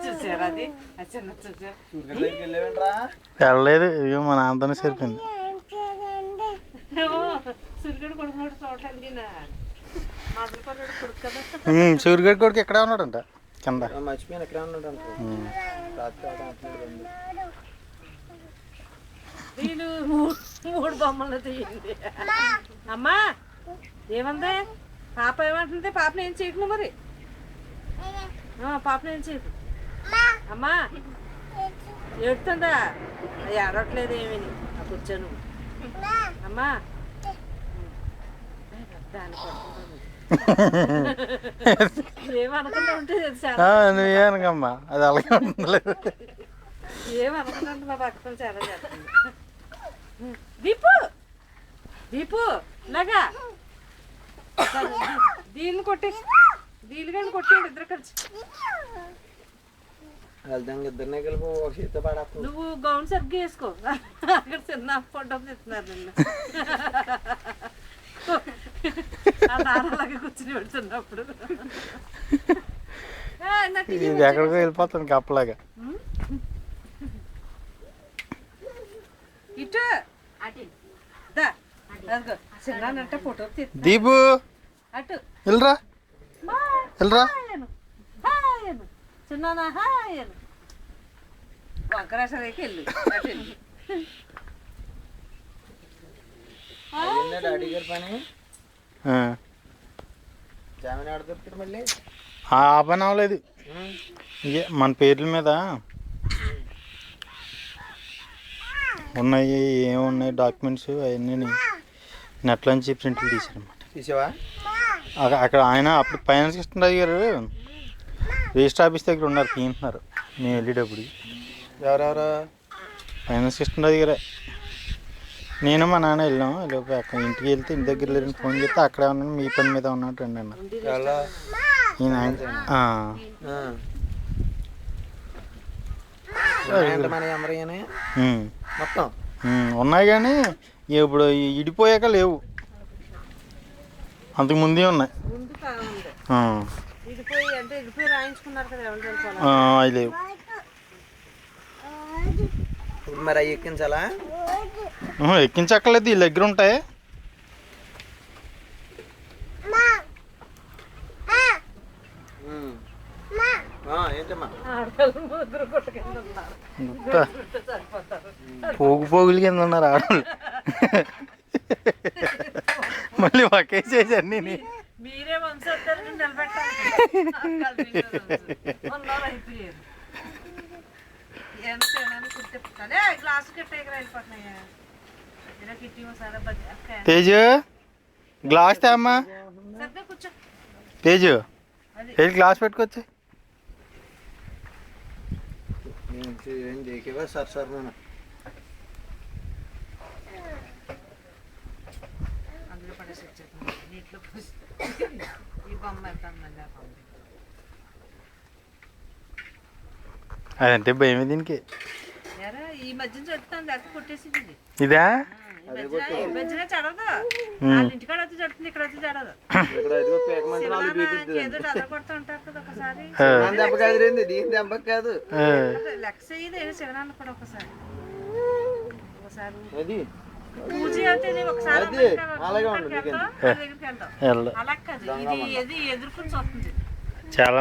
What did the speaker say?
చూసారు అది చిన్న చూసారు వెళ్ళలేదు ఇక మా నాన్నతోనే సరిపోయింది. సూర్యుడు కొడుకున్నాడు చూడటానికి మొదలు కొడుకు కదా. సూర్యగడ్ కొడుకు ఎక్కడే ఉన్నాడంట కింద. మర్చిపోయాను ఎక్కడే ఉన్నాడు అంట. వీళ్ళు మూడు బొమ్మలు తీయండి. అమ్మా ఏమంది పాప ఏమంటుంది? పాపను ఏం చేయకు మరి, పాపను ఏం చేయకు. అమ్మా ఏడుతుందా? ఏడవట్లేదు ఏమీ. కూర్చోను అమ్మా దాని ఏమనుకుంటా ఉంటే నువ్వేనకమ్మా అది అలాగే ఉండలేదు. ఏమనుకుంటా మా పక్కన చాలా చేస్తుంది. దీపు దీపు లాగా దీన్ని కొట్టి దీని కానీ కొట్టాడు ఇద్దరు కలిసి. ఇద్దరినే కలిపి ఒక చేతితో పడేస్తాను. నువ్వు గౌన్ సరిగ్గా వేసుకో. అక్కడ చిన్న ఫోటో తెస్తున్నారు నిన్ను. అలాగే కూర్చుని పెడుతున్నప్పుడు ఇది ఎక్కడికో వెళ్ళిపోతాను కప్పలాగా. ఇటు చిన్నంటే ఫోటో దీపు అటు వెళ్ళరా వెళ్ళరా చిన్న హాయ్ వంకరాసరికి వెళ్ళు అటు డాడీ గారి పని జామీన్ ఆడుతారు మళ్ళీ. ఆ పని అవ్వలేదు. ఇదే మన పేర్ల మీద ఉన్నాయి, ఏమున్నాయి డాక్యుమెంట్స్ అవన్నీ నెట్లో నుంచి ప్రింట్లు తీసారన్నమాట. తీసావా? అక్కడ ఆయన అప్పుడు ఫైనాన్స్ కృష్ణరాజు గారు రిజిస్టర్ ఆఫీస్ దగ్గర ఉన్నారు, తీయింటున్నారు మేము వెళ్ళేటప్పుడు. ఎవరెవరు? ఫైనాన్స్ కృష్ణరాజు గారే. నేను మా నాన్న వెళ్ళాం. అక్కడ ఇంటికి వెళ్తే ఇంటి దగ్గర లేదని ఫోన్ చేస్తే అక్కడే ఉన్నాను, మీ పని మీద ఉన్నట్టు రండి అన్న. మొత్తం ఉన్నాయి కానీ ఇప్పుడు ఇడిపోయాక లేవు, అంతకు ముందే ఉన్నాయి. అవి లేవు. మరి అవి ఎక్కించాలా? ఎక్కించక్కర్లేదు, వీళ్ళ దగ్గర ఉంటాయి. పోగులు కింద ఉన్నారు ఆడవాళ్ళు. మళ్ళీ ఒకేసేసి అన్నీ మీరే వంశోత్తరం నిలబెట్టాలి. తేజు గ్లాస్ తేమ్మా. తేజు వెళ్ళి గ్లాస్ పెట్టుకోవచ్చు. సార్ సార్ అందులో పడేసి వచ్చేది నీటిలో పోసి ఈ బొమ్మ వెళ్తాను. అదంటే భయమే దీనికి. ఈ మధ్యన చెప్తాను లేకపోతే కొట్టేసింది. ఇదా మధ్యన చడవదు, ఇంటికాడ వచ్చి చెడుతుంది, ఇక్కడ వచ్చి చడదు. ఏదో డబ్బు కొడుతూ ఉంటారు కదా ఒకసారి. లెక్స్ అయ్యేది శివనాన్న కూడా ఒకసారి పూజ అవుతుంది. ఒకసారి దగ్గరికి వెళ్తాం. అలా కాదు, ఇది ఎదుర్కొని చూస్తుంది. చాలా